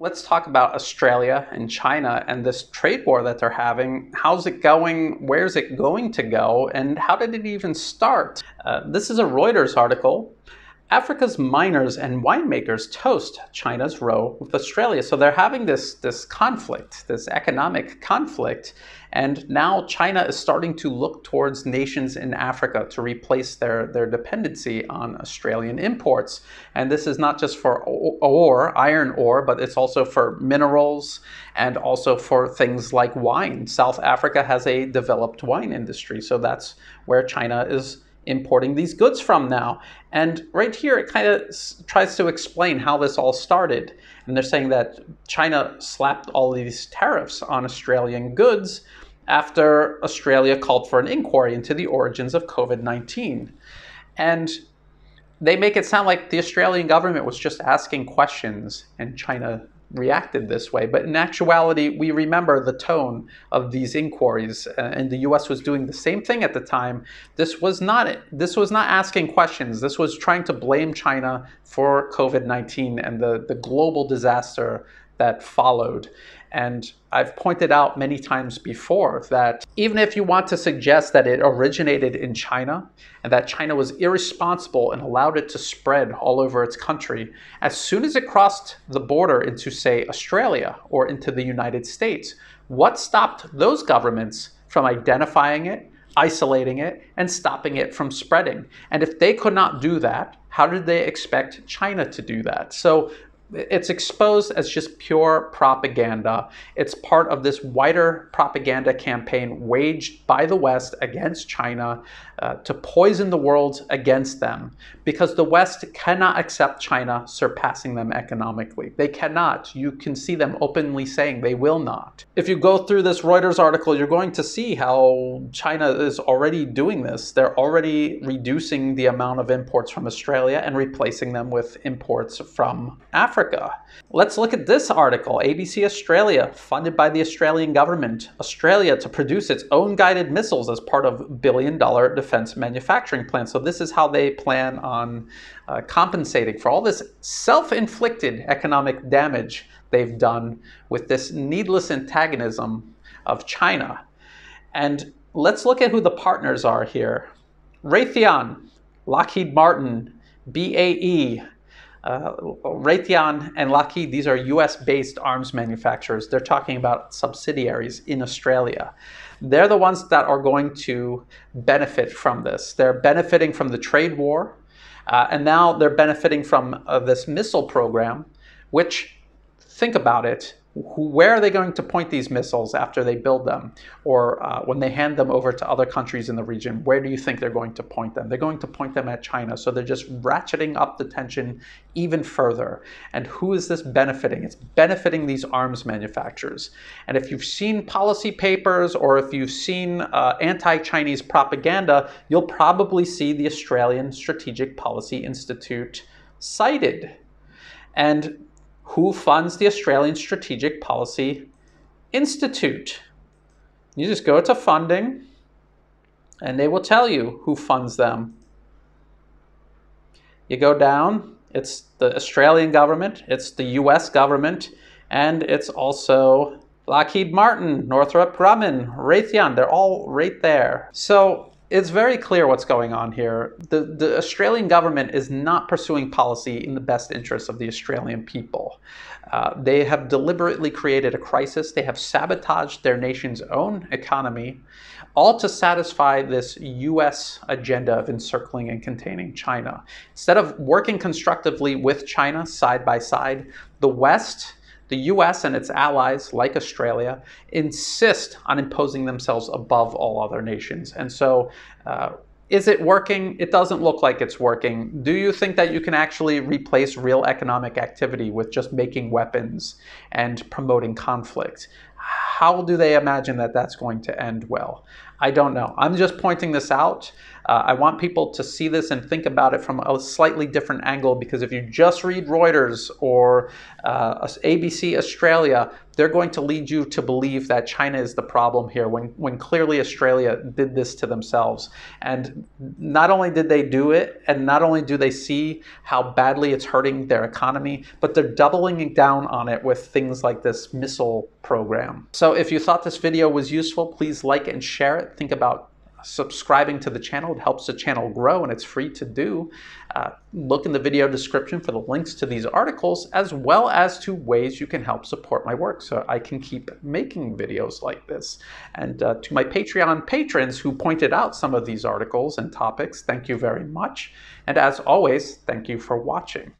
Let's talk about Australia and China and this trade war that they're having. How's it going? Where's it going to go? And how did it even start? This is a Reuters article. Africa's miners and winemakers toast China's row with Australia. So they're having this conflict, this economic conflict. And now China is starting to look towards nations in Africa to replace their dependency on Australian imports. And this is not just for ore, iron ore, but it's also for minerals and also for things like wine. South Africa has a developed wine industry. So that's where China is importing these goods from now. And right here, it kind of tries to explain how this all started. And they're saying that China slapped all these tariffs on Australian goods after Australia called for an inquiry into the origins of COVID-19. And they make it sound like the Australian government was just asking questions and China reacted this way. But in actuality, we remember the tone of these inquiries, and the US was doing the same thing at the time. This was not asking questions. This was trying to blame China for COVID-19 and the global disaster that followed. And I've pointed out many times before that even if you want to suggest that it originated in China and that China was irresponsible and allowed it to spread all over its country, as soon as it crossed the border into, say, Australia or into the United States, what stopped those governments from identifying it, isolating it, and stopping it from spreading? And if they could not do that, how did they expect China to do that? So it's exposed as just pure propaganda. It's part of this wider propaganda campaign waged by the West against China to poison the world against them, because the West cannot accept China surpassing them economically. They cannot. You can see them openly saying they will not. If you go through this Reuters article, you're going to see how China is already doing this. They're already reducing the amount of imports from Australia and replacing them with imports from Africa. Let's look at this article. ABC Australia, funded by the Australian government. Australia to produce its own guided missiles as part of billion-dollar defense manufacturing plan. So this is how they plan on compensating for all this self-inflicted economic damage they've done with this needless antagonism of China. And let's look at who the partners are here. Raytheon, Lockheed Martin, BAE, Raytheon and Lockheed, these are US-based arms manufacturers. They're talking about subsidiaries in Australia. They're the ones that are going to benefit from this. They're benefiting from the trade war, and now they're benefiting from this missile program, which, think about it, where are they going to point these missiles after they build them? Or when they hand them over to other countries in the region, where do you think they're going to point them? They're going to point them at China. So they're just ratcheting up the tension even further. And who is this benefiting? It's benefiting these arms manufacturers. And if you've seen policy papers or if you've seen anti-Chinese propaganda, you'll probably see the Australian Strategic Policy Institute cited. And who funds the Australian Strategic Policy Institute? You just go to funding and they will tell you who funds them. You go down, it's the Australian government, it's the US government, and it's also Lockheed Martin, Northrop Grumman, Raytheon. They're all right there. So it's very clear what's going on here. The Australian government is not pursuing policy in the best interests of the Australian people. They have deliberately created a crisis. They have sabotaged their nation's own economy, all to satisfy this US agenda of encircling and containing China. Instead of working constructively with China side by side, the West, the US and its allies, like Australia, insist on imposing themselves above all other nations. And so, is it working? It doesn't look like it's working. Do you think that you can actually replace real economic activity with just making weapons and promoting conflict? How do they imagine that that's going to end well? I don't know. I'm just pointing this out. I want people to see this and think about it from a slightly different angle, because if you just read Reuters or ABC Australia, they're going to lead you to believe that China is the problem here, when clearly Australia did this to themselves. And not only did they do it, and not only do they see how badly it's hurting their economy, but they're doubling down on it with things like this missile program. So if you thought this video was useful, please like and share it. Think about subscribing to the channel. It helps the channel grow, and it's free to do. Look in the video description for the links to these articles, as well as to ways you can help support my work so I can keep making videos like this. And to my Patreon patrons who pointed out some of these articles and topics, thank you very much. And as always, thank you for watching.